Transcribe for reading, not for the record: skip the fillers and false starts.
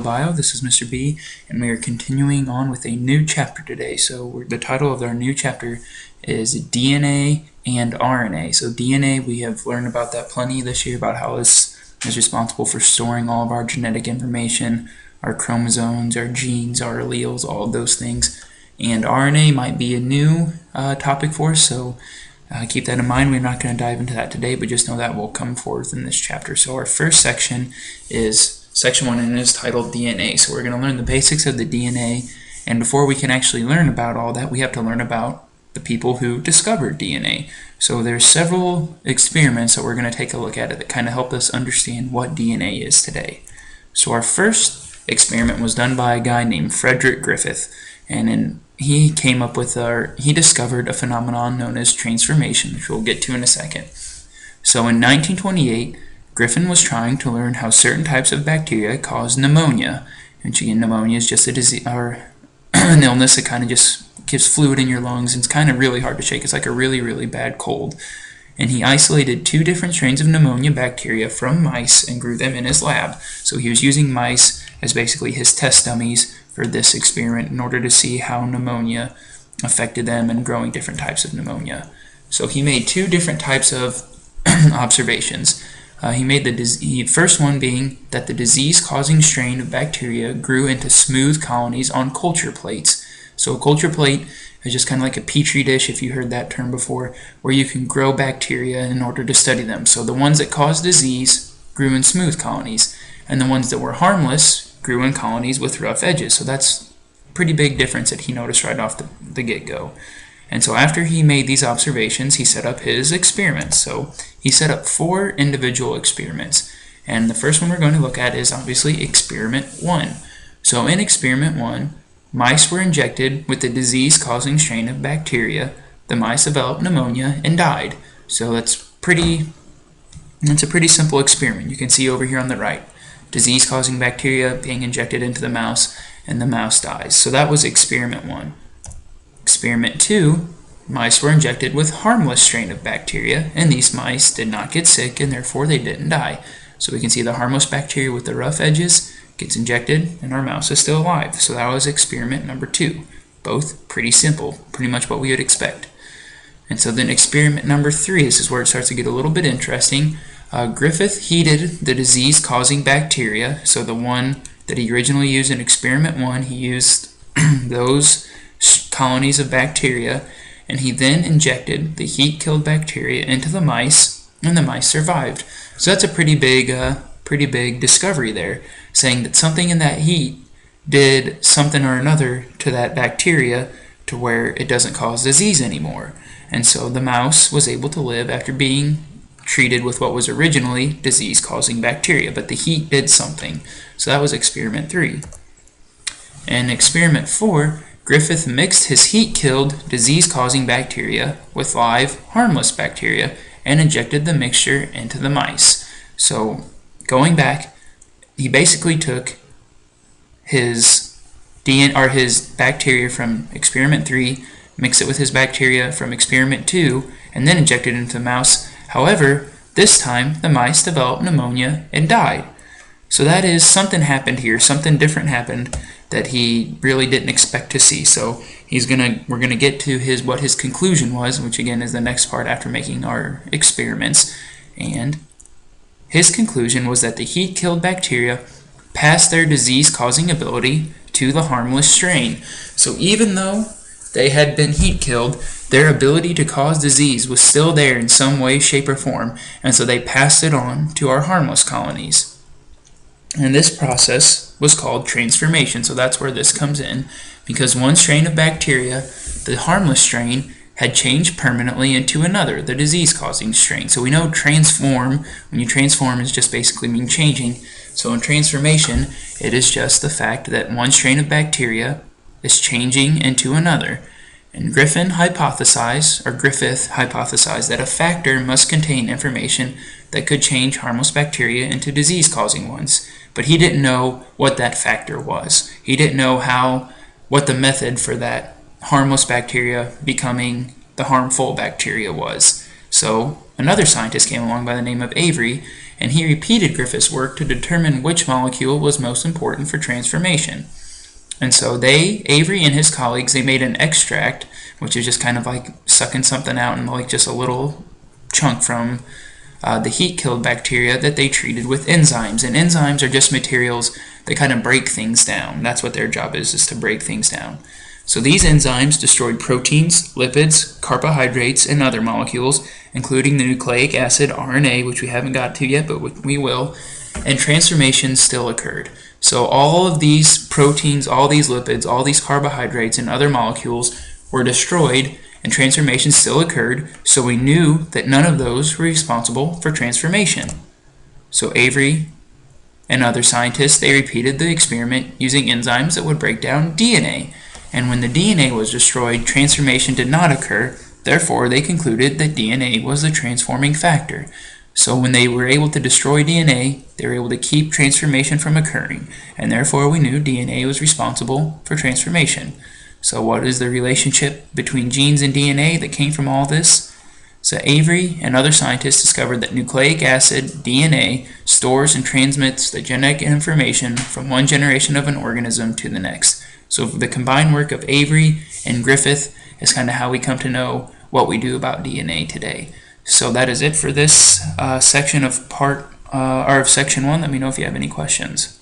Bio. This is Mr. B, and we are continuing on with a new chapter today. So the title of our new chapter is DNA and RNA. So DNA, we have learned about that plenty this year, about how this is responsible for storing all of our genetic information, our chromosomes, our genes, our alleles, all of those things. And RNA might be a new topic for us, so keep that in mind. We're not going to dive into that today, but just know that will come forth in this chapter. So our first section is section 1, and it is titled DNA. So we're going to learn the basics of the DNA, and before we can actually learn about all that, we have to learn about the people who discovered DNA. So there's several experiments that we're going to take a look at that kind of help us understand what DNA is today. So our first experiment was done by a guy named Frederick Griffith, and he discovered a phenomenon known as transformation, which we'll get to in a second. So in 1928, Griffin was trying to learn how certain types of bacteria cause pneumonia. And again, pneumonia is just a disease or an illness that kind of just gives fluid in your lungs, and it's kind of really hard to shake. It's like a really, really bad cold. And he isolated 2 different strains of pneumonia bacteria from mice and grew them in his lab. So he was using mice as basically his test dummies for this experiment in order to see how pneumonia affected them and growing different types of pneumonia. So he made 2 different types of observations. He made the first one being that the disease-causing strain of bacteria grew into smooth colonies on culture plates. So a culture plate is just kind of like a petri dish, if you heard that term before, where you can grow bacteria in order to study them. So the ones that caused disease grew in smooth colonies, and the ones that were harmless grew in colonies with rough edges. So that's a pretty big difference that he noticed right off the get-go. And so after he made these observations, he set up his experiments. So he set up 4 individual experiments. And the first one we're going to look at is obviously experiment 1. So in experiment 1, mice were injected with the disease-causing strain of bacteria. The mice developed pneumonia and died. So it's a pretty simple experiment. You can see over here on the right, disease-causing bacteria being injected into the mouse, and the mouse dies. So that was experiment 1. Experiment 2, mice were injected with harmless strain of bacteria, and these mice did not get sick, and therefore they didn't die. So we can see the harmless bacteria with the rough edges gets injected, and our mouse is still alive. So that was experiment number 2. Both pretty simple, pretty much what we would expect. And so then experiment number 3, this is where it starts to get a little bit interesting. Griffith heated the disease-causing bacteria. So the one that he originally used in experiment 1, he used those colonies of bacteria, and he then injected the heat-killed bacteria into the mice, and the mice survived. So that's a pretty big discovery there, saying that something in that heat did something or another to that bacteria to where it doesn't cause disease anymore. And so the mouse was able to live after being treated with what was originally disease-causing bacteria, but the heat did something. So that was experiment 3. In experiment 4, Griffith mixed his heat-killed disease-causing bacteria with live harmless bacteria and injected the mixture into the mice. So going back, he basically took his bacteria from experiment 3, mixed it with his bacteria from experiment 2, and then injected it into the mouse. However, this time the mice developed pneumonia and died. So that is, something happened here, something different happened that he really didn't expect to see. So we're gonna get to what his conclusion was, which again is the next part after making our experiments. And his conclusion was that the heat-killed bacteria passed their disease-causing ability to the harmless strain. So even though they had been heat-killed, their ability to cause disease was still there in some way, shape, or form, and so they passed it on to our harmless colonies. And this process was called transformation. So that's where this comes in, because one strain of bacteria, the harmless strain, had changed permanently into another, the disease-causing strain. So we know transform, when you transform, is just basically mean changing. So in transformation, it is just the fact that one strain of bacteria is changing into another. And Griffith hypothesized that a factor must contain information that could change harmless bacteria into disease-causing ones. But he didn't know what that factor was. He didn't know what the method for that harmless bacteria becoming the harmful bacteria was. So another scientist came along by the name of Avery, and he repeated Griffith's work to determine which molecule was most important for transformation. And so Avery and his colleagues, they made an extract, which is just kind of like sucking something out in like just a little chunk from the heat-killed bacteria that they treated with enzymes. And enzymes are just materials that kind of break things down. That's what their job is to break things down. So these enzymes destroyed proteins, lipids, carbohydrates, and other molecules, including the nucleic acid RNA, which we haven't got to yet, but we will, and transformations still occurred. So all of these proteins, all these lipids, all these carbohydrates, and other molecules were destroyed, and transformation still occurred, so we knew that none of those were responsible for transformation. So Avery and other scientists, they repeated the experiment using enzymes that would break down DNA. And when the DNA was destroyed, transformation did not occur. Therefore, they concluded that DNA was the transforming factor. So when they were able to destroy DNA, they were able to keep transformation from occurring. And therefore, we knew DNA was responsible for transformation. So what is the relationship between genes and DNA that came from all this? So Avery and other scientists discovered that nucleic acid, DNA, stores and transmits the genetic information from one generation of an organism to the next. So the combined work of Avery and Griffith is kind of how we come to know what we do about DNA today. So that is it for this section of section 1. Let me know if you have any questions.